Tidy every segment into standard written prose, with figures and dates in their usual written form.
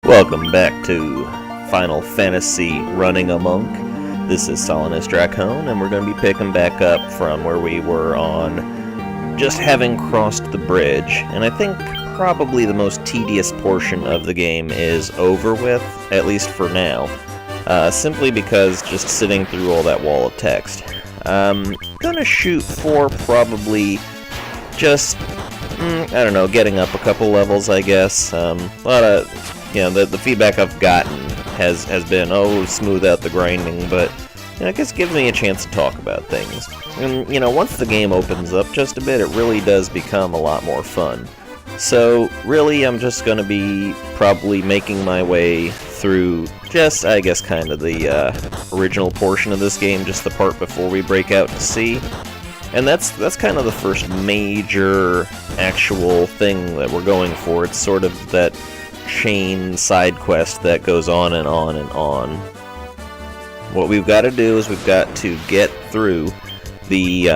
Welcome back to Final Fantasy Running Amok. This is Solanus Dracone, and we're going to be picking back up from where we were on just having crossed the bridge. And I think probably the most tedious portion of the game is over with, at least for now. Simply because just sitting through all that wall of text. I'm gonna shoot for probably just, I don't know, getting up a couple levels, I guess. A lot of, the feedback I've gotten has been, oh, smooth out the grinding, but I guess it gives me a chance to talk about things. And, once the game opens up just a bit, it really does become a lot more fun. So, really, I'm just going to be probably making my way through just, I guess, kind of the original portion of this game, just the part before we break out to sea. And that's kind of the first major actual thing that we're going for. It's sort of that chain side quest that goes on and on and on. What we've got to do is we've got to get through the,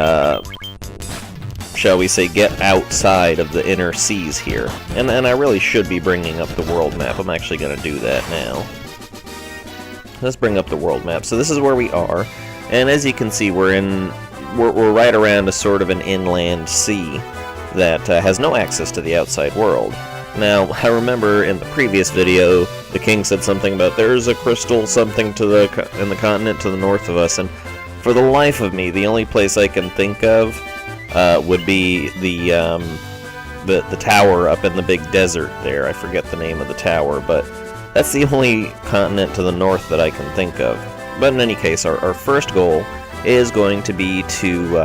shall we say, get outside of the inner seas here. And I really should be bringing up the world map. I'm actually going to do that now. Let's bring up the world map. So this is where we are. And as you can see, we're right around a sort of an inland sea that has no access to the outside world. Now, I remember in the previous video, the king said something about there's a crystal something in the continent to the north of us, and for the life of me, the only place I can think of would be the tower up in the big desert there. I forget the name of the tower, but that's the only continent to the north that I can think of. But in any case, our first goal is going to be to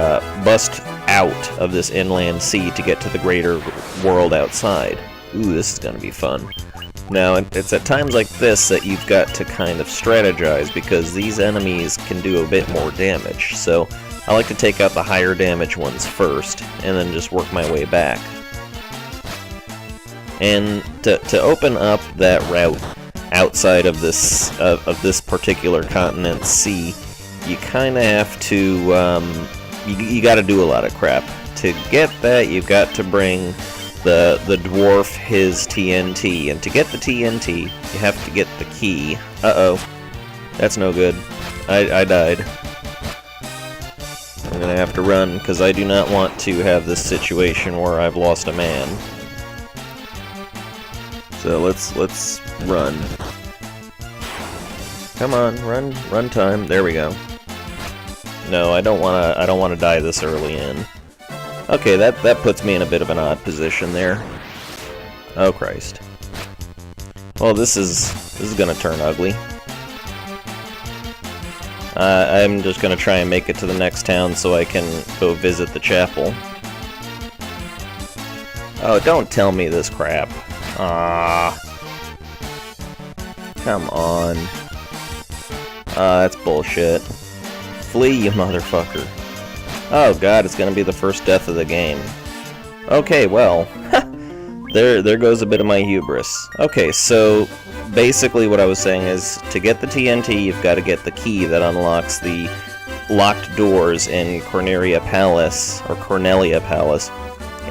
bust out of this inland sea to get to the greater world outside. Ooh, this is going to be fun. Now, it's at times like this that you've got to kind of strategize, because these enemies can do a bit more damage. So I like to take out the higher damage ones first, and then just work my way back. And to open up that route outside of this particular continent's sea, you kind of have to, you got to do a lot of crap. To get that, you've got to bring the dwarf his TNT, and to get the TNT, you have to get the key. Uh-oh. That's no good. I died. I'm gonna have to run, because I do not want to have this situation where I've lost a man. So let's run. Come on, run time. There we go. No, I don't wanna die this early in. Okay, that puts me in a bit of an odd position there. Oh Christ. Well, this is gonna turn ugly. I'm just gonna try and make it to the next town so I can go visit the chapel. Oh, don't tell me this crap. Ah. Come on. That's bullshit. Flee, you motherfucker. Oh god, it's gonna be the first death of the game. Okay, well, there goes a bit of my hubris. Okay, so basically what I was saying is, to get the TNT, you've got to get the key that unlocks the locked doors in Cornelia Palace,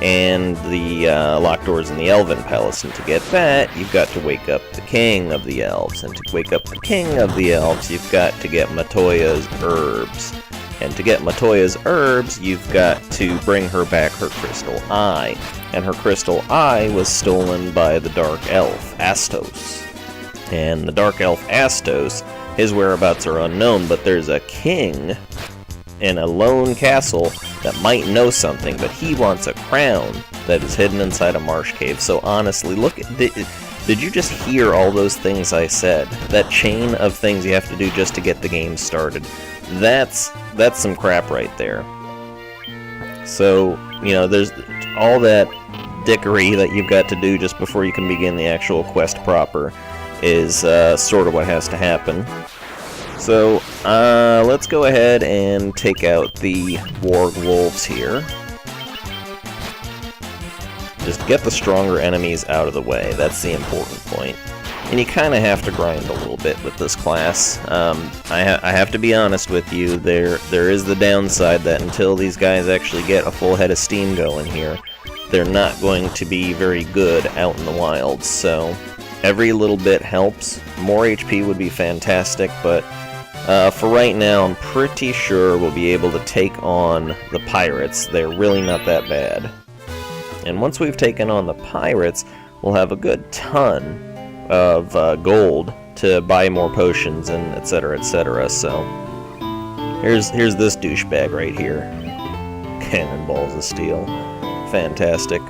and the locked doors in the Elven Palace. And to get that, you've got to wake up the King of the Elves. And to wake up the King of the Elves, you've got to get Matoya's herbs. And to get Matoya's herbs, you've got to bring her back her crystal eye. And her crystal eye was stolen by the Dark Elf, Astos. And the Dark Elf Astos, his whereabouts are unknown, but there's a king in a lone castle that might know something, but he wants a crown that is hidden inside a marsh cave. So honestly, look, did you just hear all those things I said? That chain of things you have to do just to get the game started. That's some crap right there. So, there's all that dickery that you've got to do just before you can begin the actual quest proper is sort of what has to happen. So, let's go ahead and take out the warg wolves here. Just get the stronger enemies out of the way. That's the important point. And you kind of have to grind a little bit with this class. I have to be honest with you, there is the downside that until these guys actually get a full head of steam going here, they're not going to be very good out in the wild. So Every little bit helps. More HP would be fantastic, but for right now, I'm pretty sure we'll be able to take on the pirates. They're really not that bad. And once we've taken on the pirates, we'll have a good ton of gold to buy more potions and etc, etc. So here's this douchebag right here. Cannonballs of steel. Fantastic.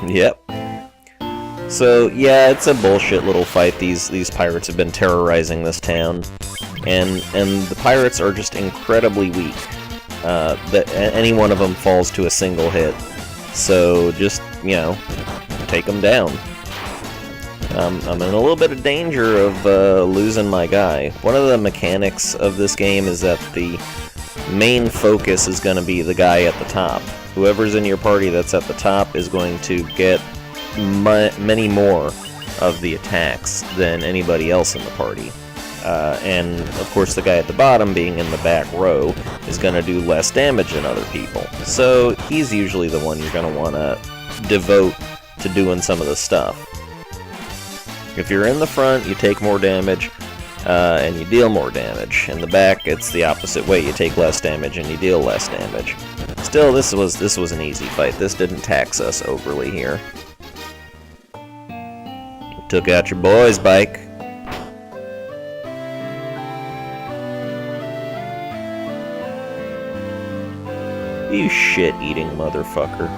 Yep. So yeah, it's a bullshit little fight. These pirates have been terrorizing this town, and the pirates are just incredibly weak. That any one of them falls to a single hit. So just, you know, take them down. I'm in a little bit of danger of losing my guy. One of the mechanics of this game is that the main focus is going to be the guy at the top. Whoever's in your party that's at the top is going to get many more of the attacks than anybody else in the party. And of course the guy at the bottom, being in the back row, is going to do less damage than other people. So he's usually the one you're going to want to devote to doing some of the stuff. If you're in the front, you take more damage, and you deal more damage. In the back, it's the opposite way. You take less damage and you deal less damage. Still, this was an easy fight. This didn't tax us overly here. Took out your boy's bike. You shit-eating motherfucker.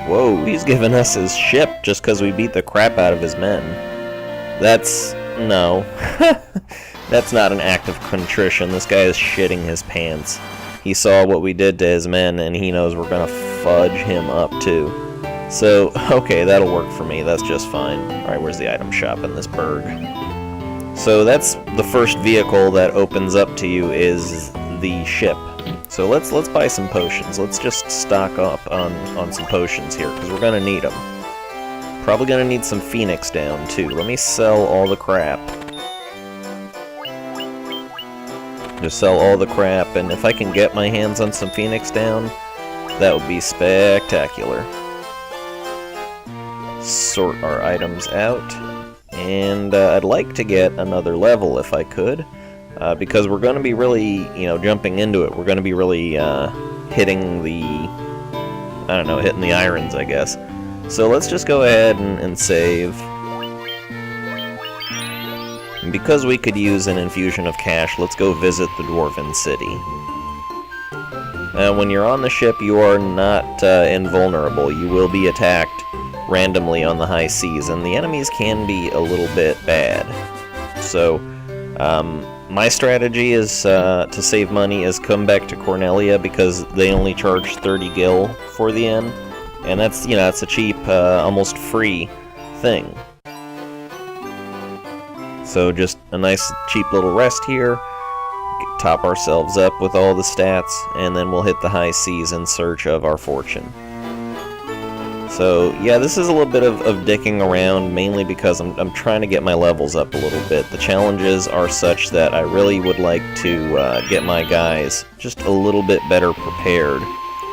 Whoa, he's giving us his ship just because we beat the crap out of his men. That's... no. That's not an act of contrition. This guy is shitting his pants. He saw what we did to his men, and he knows we're gonna fudge him up, too. So, okay, that'll work for me. That's just fine. Alright, where's the item shop in this burg? So that's the first vehicle that opens up to you is the ship. So let's buy some potions. Let's just stock up on some potions here, because we're gonna need them. Probably gonna need some Phoenix down, too. Let me sell all the crap. Just sell all the crap, and if I can get my hands on some Phoenix down, that would be spectacular. Sort our items out, and I'd like to get another level if I could, because we're going to be really, you know, jumping into it. We're going to be really hitting the, I don't know, hitting the irons, I guess. So let's just go ahead and save. And because we could use an infusion of cash, let's go visit the Dwarven City. When you're on the ship, you are not invulnerable. You will be attacked randomly on the high seas, and the enemies can be a little bit bad. So, my strategy is to save money is come back to Cornelia, because they only charge 30 gil for the inn, and that's, you know, it's a cheap, almost free thing. So just a nice cheap little rest here, top ourselves up with all the stats, and then we'll hit the high seas in search of our fortune. So yeah, this is a little bit of dicking around, mainly because I'm trying to get my levels up a little bit. The challenges are such that I really would like to get my guys just a little bit better prepared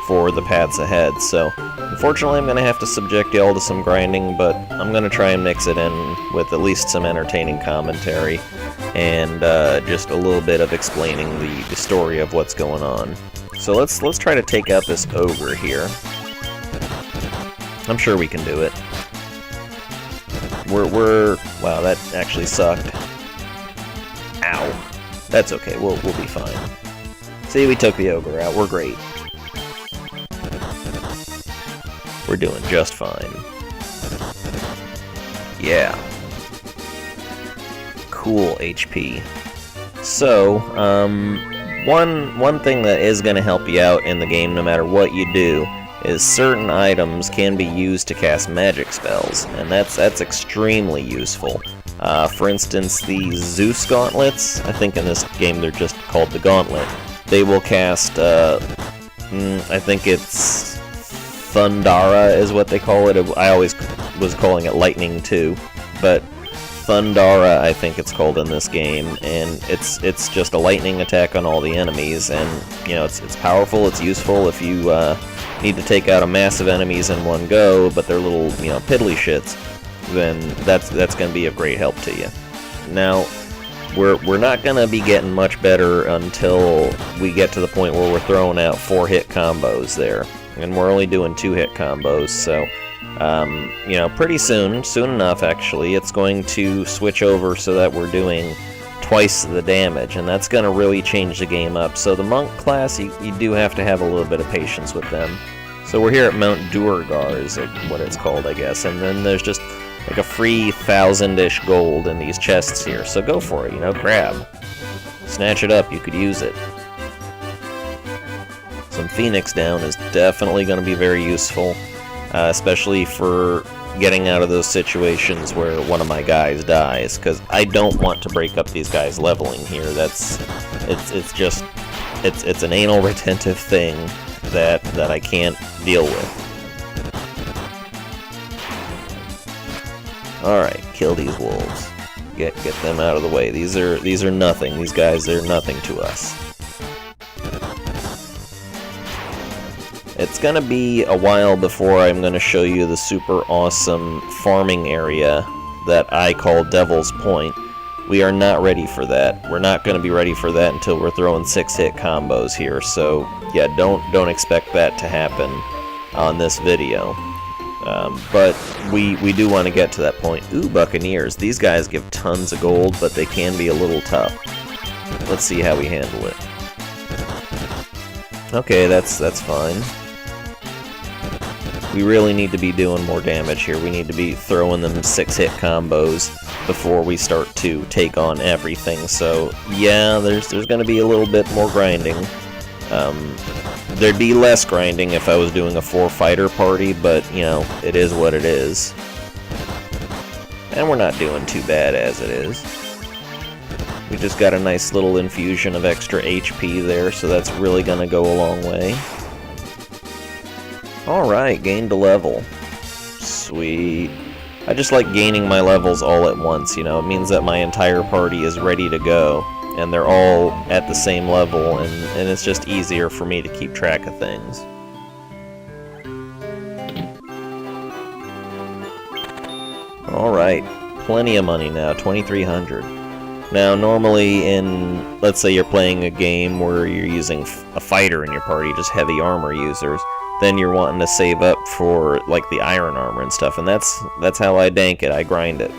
for the paths ahead. So unfortunately I'm going to have to subject y'all to some grinding, but I'm going to try and mix it in with at least some entertaining commentary and just a little bit of explaining the story of what's going on. So let's try to take out this ogre here. I'm sure we can do it. Wow, that actually sucked. Ow. That's okay, we'll be fine. See, we took the ogre out, we're great. We're doing just fine. Yeah. Cool HP. So, one thing that is going to help you out in the game no matter what you do is certain items can be used to cast magic spells, and that's extremely useful. For instance, the Zeus gauntlets, I think in this game they're just called the gauntlet. They will cast, I think it's Thundara is what they call it. I always was calling it lightning too, but Thundara, I think it's called in this game, and it's just a lightning attack on all the enemies, and you know it's powerful, it's useful if you need to take out a massive enemies in one go, but they're little, you know, piddly shits, then that's going to be a great help to you. Now, we're not going to be getting much better until we get to the point where we're throwing out 4-hit combos there, and we're only doing 2-hit combos, so you know, pretty soon enough actually, it's going to switch over so that we're doing twice the damage, and that's going to really change the game up. So the monk class, you do have to have a little bit of patience with them. So we're here at Mount Durgar, is what it's called, I guess, and then there's just like a free 1,000-ish gold in these chests here, so go for it, you know, grab. Snatch it up, you could use it. Some Phoenix down is definitely going to be very useful, especially for getting out of those situations where one of my guys dies, because I don't want to break up these guys leveling here. It's an anal retentive thing that I can't deal with. Alright, kill these wolves. Get them out of the way. These are nothing. These guys, they're nothing to us. It's gonna be a while before I'm gonna show you the super awesome farming area that I call Devil's Point. We are not ready for that. We're not gonna be ready for that until we're throwing 6-hit combos here. So yeah, don't expect that to happen on this video. But we do want to get to that point. Ooh, Buccaneers. These guys give tons of gold, but they can be a little tough. Let's see how we handle it. Okay, that's fine. We really need to be doing more damage here. We need to be throwing them 6-hit combos before we start to take on everything. So yeah, there's going to be a little bit more grinding. There'd be less grinding if I was doing a 4-fighter party, but you know, it is what it is. And we're not doing too bad as it is. We just got a nice little infusion of extra HP there, so that's really going to go a long way. Alright, gained a level. Sweet. I just like gaining my levels all at once, you know. It means that my entire party is ready to go, and they're all at the same level, and it's just easier for me to keep track of things. Alright, plenty of money now, 2,300. Now, normally in, let's say you're playing a game where you're using a fighter in your party, just heavy armor users, then you're wanting to save up for, like, the iron armor and stuff, and that's how I dank it, I grind it.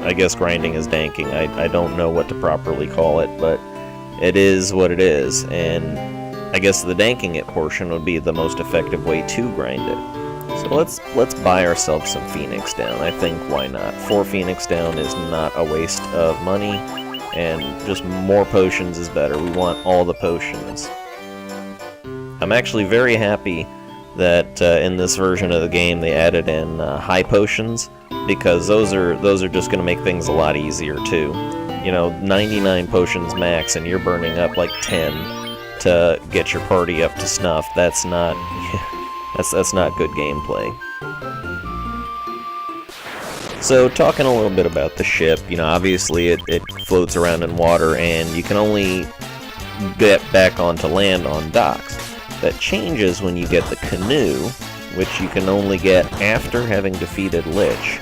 I guess grinding is danking, I don't know what to properly call it, but it is what it is, and I guess the danking it portion would be the most effective way to grind it. So let's buy ourselves some Phoenix down. I think why not? 4 Phoenix down is not a waste of money, and just more potions is better. We want all the potions. I'm actually very happy that in this version of the game they added in high potions, because those are just going to make things a lot easier too. You know, 99 potions max, and you're burning up like 10 to get your party up to snuff. That's not that's not good gameplay. So, talking a little bit about the ship, you know, obviously it floats around in water, and you can only get back onto land on docks. That changes when you get the canoe, which you can only get after having defeated Lich,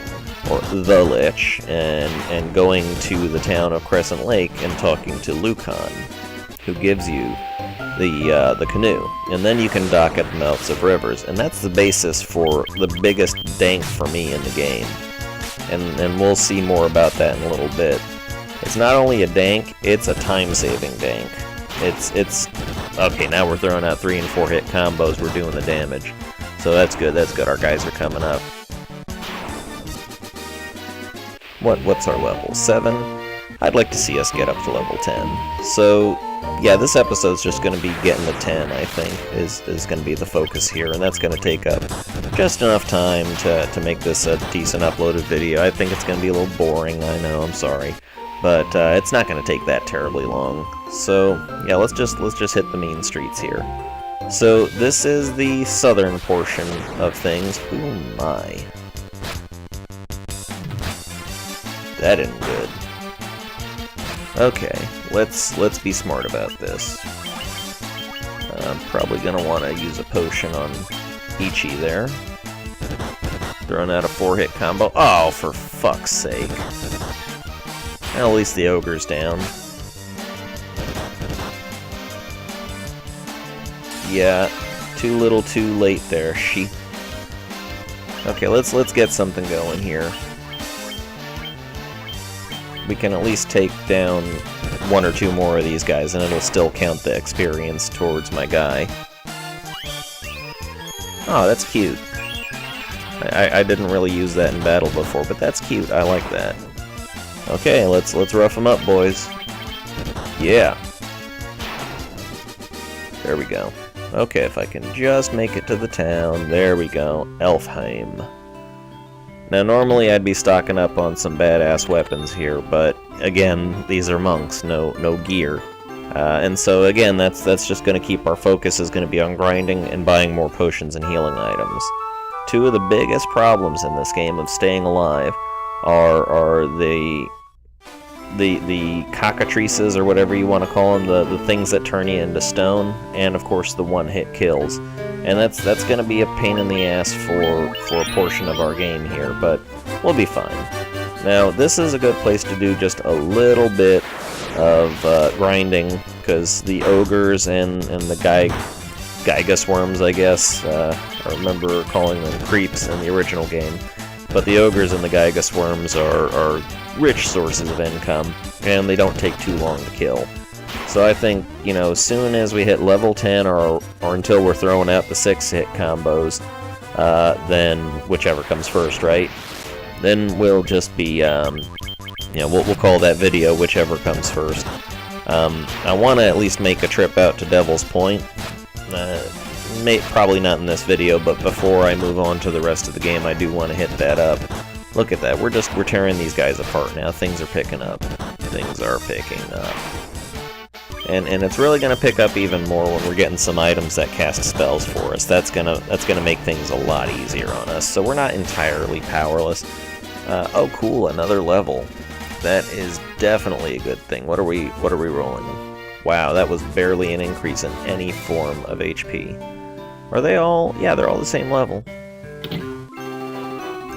or the Lich, and going to the town of Crescent Lake and talking to Lucan, who gives you the canoe. And then you can dock at the mouths of rivers, and that's the basis for the biggest dank for me in the game. And we'll see more about that in a little bit. It's not only a dank, it's a time-saving dank. It's okay, now we're throwing out 3 and 4 hit combos, we're doing the damage. So that's good, our guys are coming up. What's our level? 7? I'd like to see us get up to level 10. So, yeah, this episode's just going to be getting to 10, I think, is going to be the focus here, and that's going to take up just enough time to make this a decent uploaded video. I think it's going to be a little boring, I know, I'm sorry. But it's not going to take that terribly long. So yeah, let's just hit the main streets here. So this is the southern portion of things. Ooh my! That isn't good. Okay, let's be smart about this. I'm probably gonna want to use a potion on Ichi there. Throwing out a 4-hit combo. Oh, for fuck's sake. Well, at least the ogre's down. Yeah, too little too late there, she. Okay, let's get something going here. We can at least take down 1 or 2 more of these guys, and it'll still count the experience towards my guy. Oh, that's cute. I didn't really use that in battle before, but that's cute. I like that. Okay, let's rough them up, boys. Yeah. There we go. Okay, if I can just make it to the town. There we go. Elfheim. Now, normally I'd be stocking up on some badass weapons here, but again, these are monks, no gear. And so again, that's just going to keep our focus is going to be on grinding and buying more potions and healing items. 2 of the biggest problems in this game of staying alive are the cockatrices, or whatever you want to call them, the things that turn you into stone, and of course the one-hit kills. And that's going to be a pain in the ass for a portion of our game here, but we'll be fine. Now, this is a good place to do just a little bit of grinding, because the ogres and the Gigas worms, I guess, I remember calling them creeps in the original game, but the ogres and the Gigas worms are rich sources of income, and they don't take too long to kill. So I think, you know, as soon as we hit level 10, or until we're throwing out the 6-hit combos, then whichever comes first, right? Then we'll just be, you know, we'll call that video whichever comes first. I want to at least make a trip out to Devil's Point. Probably not in this video, but before I move on to the rest of the game, I do want to hit that up. Look at that, we're tearing these guys apart now. Things are picking up. Things are picking up. And it's really going to pick up even more when we're getting some items that cast spells for us. That's gonna make things a lot easier on us. So we're not entirely powerless. Oh, cool! Another level. That is definitely a good thing. What are we rolling? Wow, that was barely an increase in any form of HP. Are they all? Yeah, they're all the same level.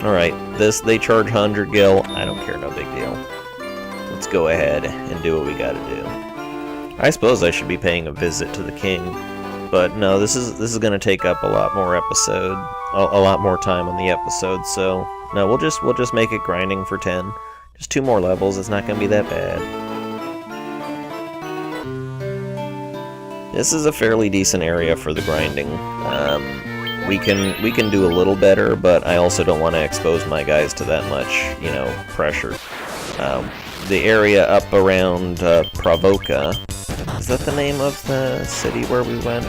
All right, they charge 100 gil. I don't care. No big deal. Let's go ahead and do what we got to do. I suppose I should be paying a visit to the king, but no, this is going to take up a lot more a lot more time on the episode. So no, we'll just make it grinding for 10. Just 2 more levels. It's not going to be that bad. This is a fairly decent area for the grinding. We can do a little better, but I also don't want to expose my guys to that much, you know, pressure. The area up around Pravoka. Is that the name of the city where we went?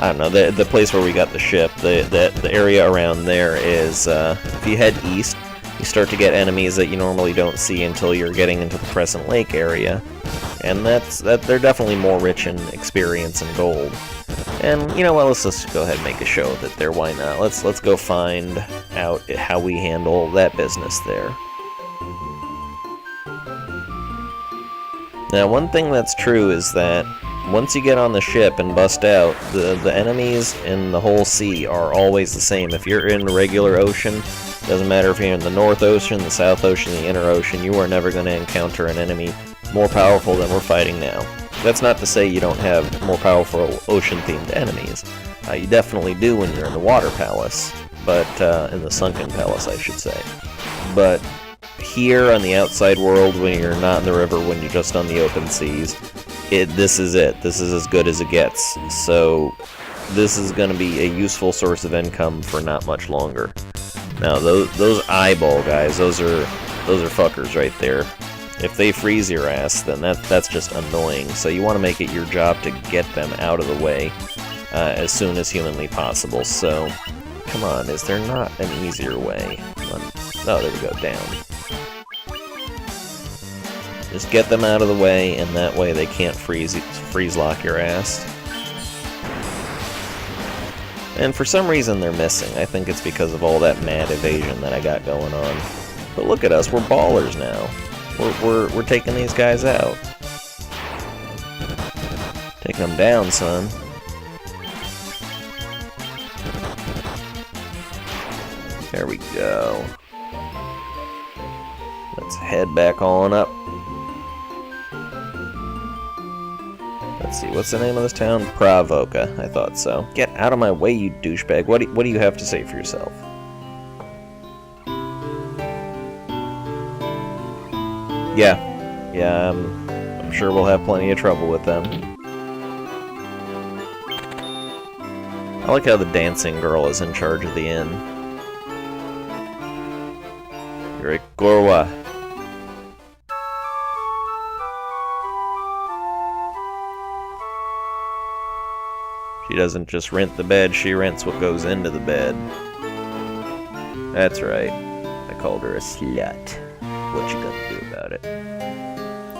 I don't know, the place where we got the ship. The area around there is, if you head east, you start to get enemies that you normally don't see until you're getting into the Crescent Lake area. And they're definitely more rich in experience and gold. And, you know what, let's just go ahead and make a show of it there, why not? Let's go find out how we handle that business there. Now, one thing that's true is that once you get on the ship and bust out, the enemies in the whole sea are always the same. If you're in the regular ocean, doesn't matter if you're in the North Ocean, the South Ocean, the Inner Ocean, you are never going to encounter an enemy more powerful than we're fighting now. That's not to say you don't have more powerful ocean-themed enemies. You definitely do when you're in the Water Palace, but in the Sunken Palace, I should say. But here on the outside world, when you're not in the river, when you're just on the open seas, this is it. This is as good as it gets. So this is going to be a useful source of income for not much longer. Now those eyeball guys, those are fuckers right there. If they freeze your ass, then that's just annoying. So you want to make it your job to get them out of the way as soon as humanly possible. So come on, is there not an easier way? Oh, there we go, down. Just get them out of the way, and that way they can't freeze lock your ass. And for some reason they're missing. I think it's because of all that mad evasion that I got going on. But look at us, we're ballers now. We're taking these guys out. Taking them down, son. There we go. Let's head back on up. Let's see, what's the name of this town? Pravoka, I thought so. Get out of my way, you douchebag. What do you have to say for yourself? Yeah, I'm sure we'll have plenty of trouble with them. I like how the dancing girl is in charge of the inn. Gorwa. She doesn't just rent the bed, she rents what goes into the bed. That's right. I called her a slut. What you gonna do about it?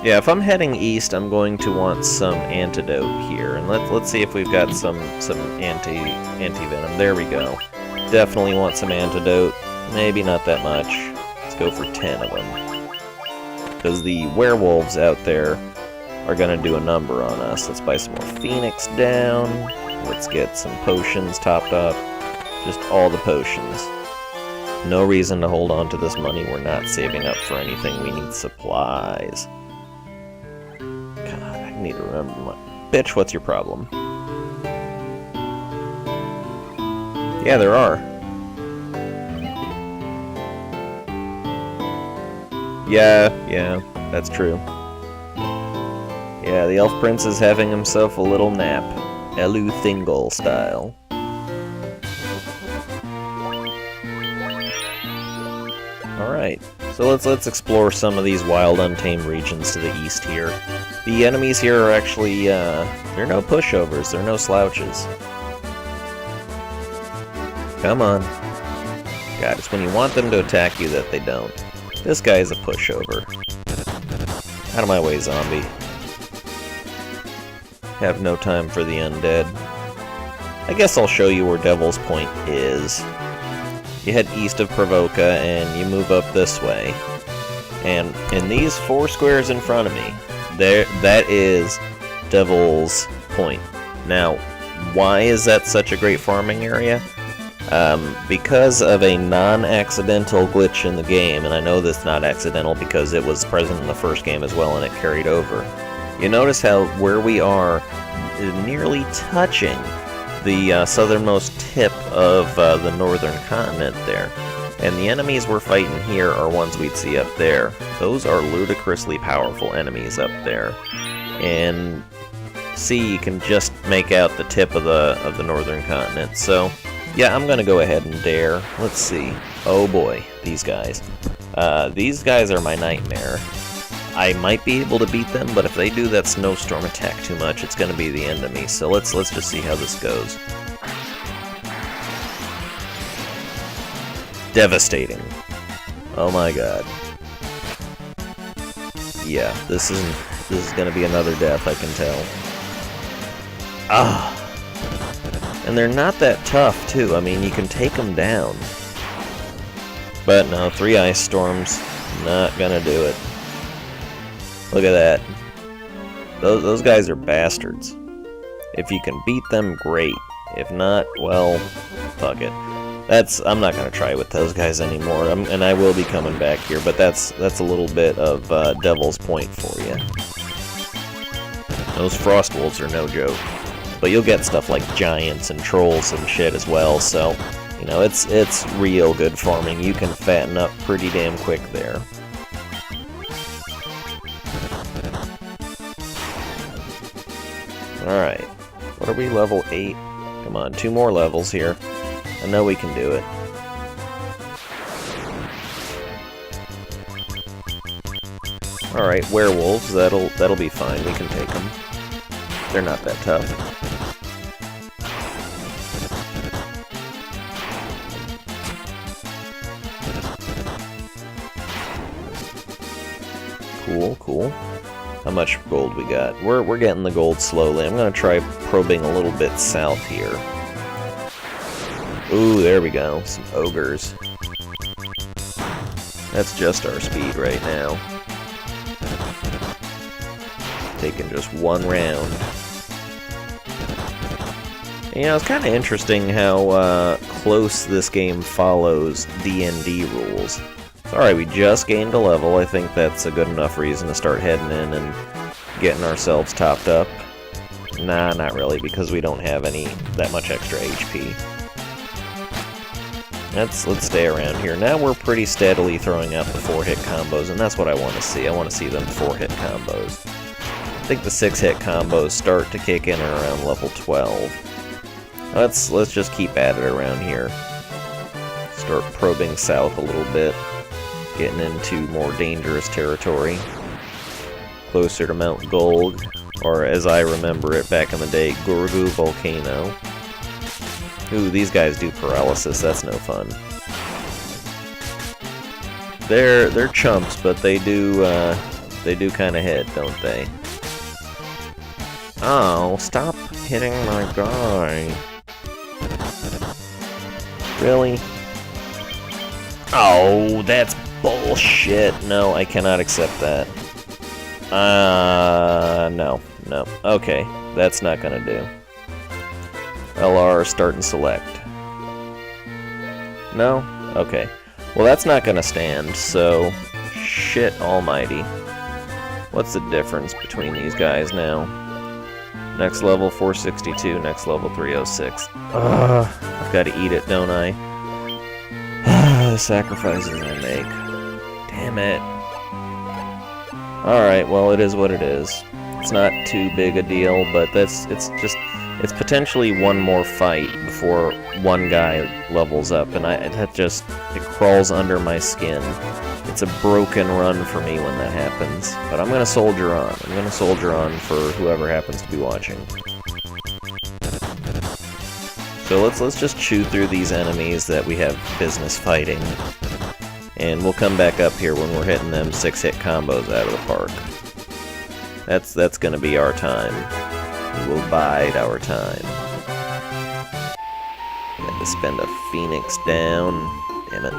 Yeah, if I'm heading east, I'm going to want some antidote here, and let's see if we've got some anti-venom. There we go. Definitely want some antidote. Maybe not that much. Let's go for 10 of them. Because the werewolves out there are gonna do a number on us. Let's buy some more Phoenix down. Let's get some potions topped up. Just all the potions. No reason to hold on to this money. We're not saving up for anything. We need supplies. God, I need to remember my... Bitch, what's your problem? Yeah, there are. Yeah, that's true. Yeah, the Elf Prince is having himself a little nap. Elu Thingol style. Alright, so let's explore some of these wild, untamed regions to the east here. The enemies here are actually, they're no pushovers, they're no slouches. Come on. God, it's when you want them to attack you that they don't. This guy is a pushover. Out of my way, zombie. Have no time for the undead. I guess I'll show you where Devil's Point is. You head east of Pravoka and you move up this way. And in these 4 squares in front of me, that is Devil's Point. Now, why is that such a great farming area? Because of a non-accidental glitch in the game, and I know this is not accidental because it was present in the first game as well and it carried over. You notice how where we are is nearly touching the southernmost tip of the northern continent there. And the enemies we're fighting here are ones we'd see up there. Those are ludicrously powerful enemies up there. And see, you can just make out the tip of the northern continent. So, yeah, I'm gonna go ahead and dare. Let's see. Oh boy, these guys. These guys are my nightmare. I might be able to beat them, but if they do that snowstorm attack too much, it's going to be the end of me. So let's just see how this goes. Devastating. Oh my god. Yeah, this is going to be another death, I can tell. Ah. And they're not that tough, too. I mean, you can take them down. But no, 3 ice storms, not going to do it. Look at that. Those guys are bastards. If you can beat them, great. If not, well, fuck it. I'm not gonna try with those guys anymore. And I will be coming back here, but that's a little bit of Devil's Point for you. Those frost wolves are no joke. But you'll get stuff like giants and trolls and shit as well. So, you know, it's real good farming. You can fatten up pretty damn quick there. Alright, what are we, level 8? Come on, 2 more levels here. I know we can do it. Alright, werewolves, that'll be fine, we can take them. They're not that tough. Cool. How much gold we got? We're getting the gold slowly. I'm gonna try probing a little bit south here. Ooh, there we go. Some ogres. That's just our speed right now. Taking just one round. You know, it's kind of interesting how close this game follows D&D rules. Alright, we just gained a level. I think that's a good enough reason to start heading in and getting ourselves topped up. Nah, not really, because we don't have that much extra HP. Let's stay around here. Now we're pretty steadily throwing out the 4-hit combos, and that's what I want to see. I want to see them 4-hit combos. I think the 6-hit combos start to kick in around level 12. Let's just keep at it around here. Start probing south a little bit, getting into more dangerous territory. Closer to Mount Gold, or as I remember it back in the day, Gorgu Volcano. Ooh, these guys do paralysis, that's no fun. They're chumps, but they do kind of hit, don't they? Oh, stop hitting my guy. Really? Oh, that's bullshit. No, I cannot accept that. No. Okay, that's not gonna do. LR, start and select. No? Okay. Well, that's not gonna stand, so... Shit almighty. What's the difference between these guys now? Next level 462, next level 306. I've gotta eat it, don't I? The sacrifices I make. Damn it. Alright, well, it is what it is. It's not too big a deal, but it's potentially one more fight before one guy levels up, and it crawls under my skin. It's a broken run for me when that happens, but I'm gonna soldier on. I'm gonna soldier on for whoever happens to be watching. So let's just chew through these enemies that we have business fighting, and we'll come back up here when we're hitting them 6-hit combos out of the park. That's gonna be our time. We will bide our time. Got to spend a Phoenix down. Damn it.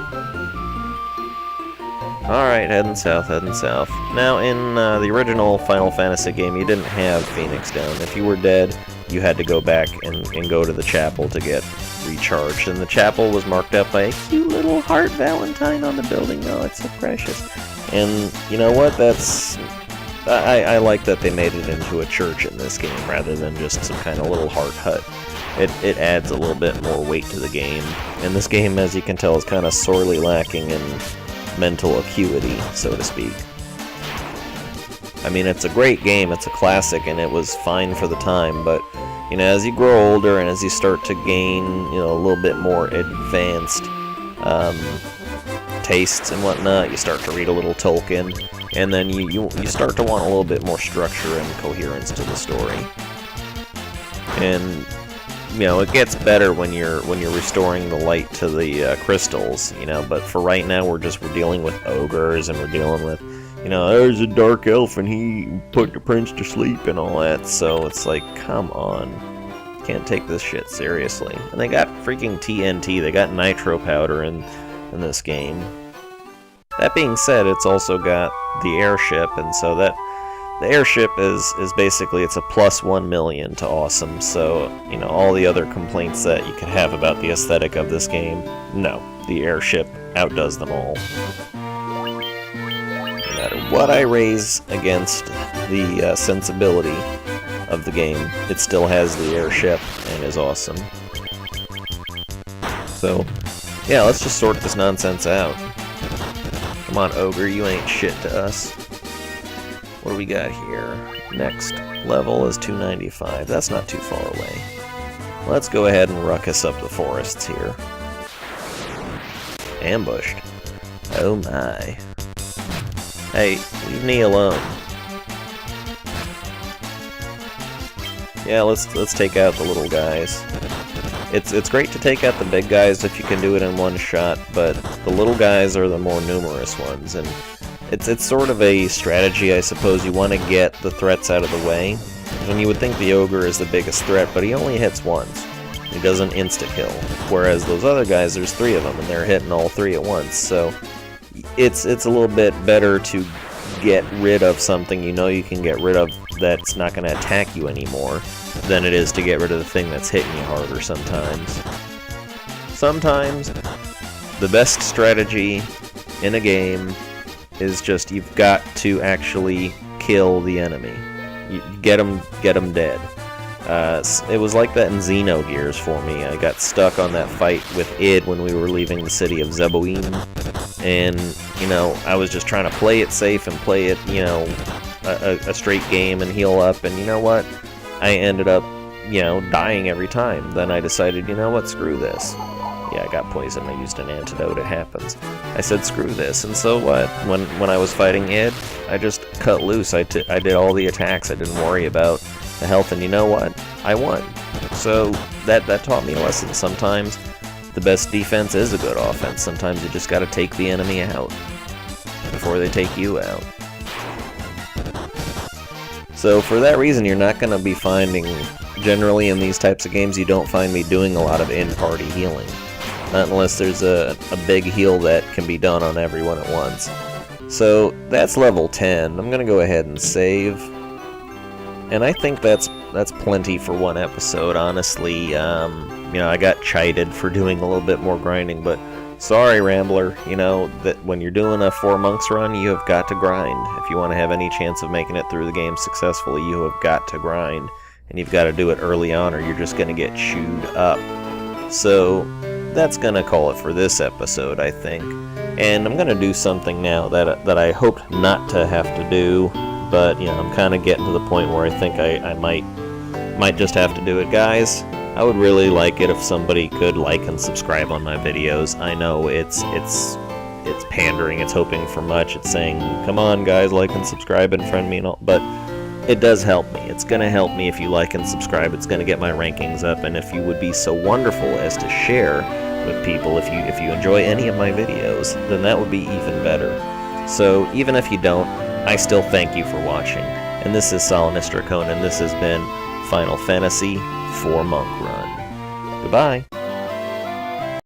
Alright, heading south, heading south. Now, in the original Final Fantasy game, you didn't have Phoenix down. If you were dead, you had to go back and go to the chapel to get recharged. And the chapel was marked up by a cute little heart valentine on the building. Oh, it's so precious. And you know what? I like that they made it into a church in this game rather than just some kind of little heart hut. It adds a little bit more weight to the game. And this game, as you can tell, is kind of sorely lacking in mental acuity, so to speak. I mean, it's a great game, it's a classic, and it was fine for the time, but, you know, as you grow older and as you start to gain, you know, a little bit more advanced tastes and whatnot, you start to read a little Tolkien, and then you start to want a little bit more structure and coherence to the story. And you know, it gets better when you're restoring the light to the crystals, you know, but for right now we're dealing with ogres, and we're dealing with, you know, there's a dark elf and he put the prince to sleep and all that, so it's like, come on. Can't take this shit seriously. And they got freaking TNT, they got nitro powder in this game. That being said, it's also got the airship, and so the airship is basically, it's a plus 1 million to awesome, so, you know, all the other complaints that you could have about the aesthetic of this game, no, the airship outdoes them all. No matter what I raise against the sensibility of the game, it still has the airship and is awesome. So, yeah, let's just sort this nonsense out. Come on, ogre, you ain't shit to us. What do we got here? Next level is 295. That's not too far away. Let's go ahead and ruckus up the forests here. Ambushed. Oh my. Hey, leave me alone. Yeah, let's take out the little guys. It's great to take out the big guys if you can do it in one shot, but the little guys are the more numerous ones, and it's sort of a strategy, I suppose. You want to get the threats out of the way. And you would think the ogre is the biggest threat, but he only hits once. He doesn't insta-kill. Whereas those other guys, there's 3 of them, and they're hitting all 3 at once. So it's a little bit better to get rid of something you know you can get rid of that's not going to attack you anymore than it is to get rid of the thing that's hitting you harder sometimes. Sometimes the best strategy in a game is just you've got to actually kill the enemy. You get them dead. It was like that in Xenogears for me. I got stuck on that fight with id when we were leaving the city of Zeboim, and you know, I was just trying to play it safe and play it, you know, a straight game and heal up, and you know what? I ended up, you know, dying every time. Then I decided, you know what, screw this. Yeah, I got poisoned. I used an antidote. It happens. I said, screw this. And so what? When I was fighting id, I just cut loose. I did all the attacks. I didn't worry about the health, and you know what? I won. So that taught me a lesson. Sometimes the best defense is a good offense. Sometimes you just got to take the enemy out before they take you out. So for that reason, you're not going to be finding, generally in these types of games, you don't find me doing a lot of in-party healing. Not unless there's a big heal that can be done on everyone at once. So that's level 10. I'm going to go ahead and save. And I think that's plenty for one episode, honestly. You know, I got chided for doing a little bit more grinding, but sorry, Rambler. You know, that when you're doing a 4 monks run, you have got to grind. If you want to have any chance of making it through the game successfully, you have got to grind. And you've got to do it early on, or you're just going to get chewed up. So that's going to call it for this episode, I think. And I'm going to do something now that I hoped not to have to do, but you know, I'm kind of getting to the point where I think I might just have to do it. Guys, I would really like it if somebody could like and subscribe on my videos. I know it's pandering, it's hoping for much, it's saying, come on guys, like and subscribe and friend me and all, but it does help me. It's going to help me if you like and subscribe. It's going to get my rankings up, and if you would be so wonderful as to share with people, if you enjoy any of my videos, then that would be even better. So even if you don't, I still thank you for watching. And this is Solinus Dracone, and this has been Final Fantasy IV Monk Run. Goodbye.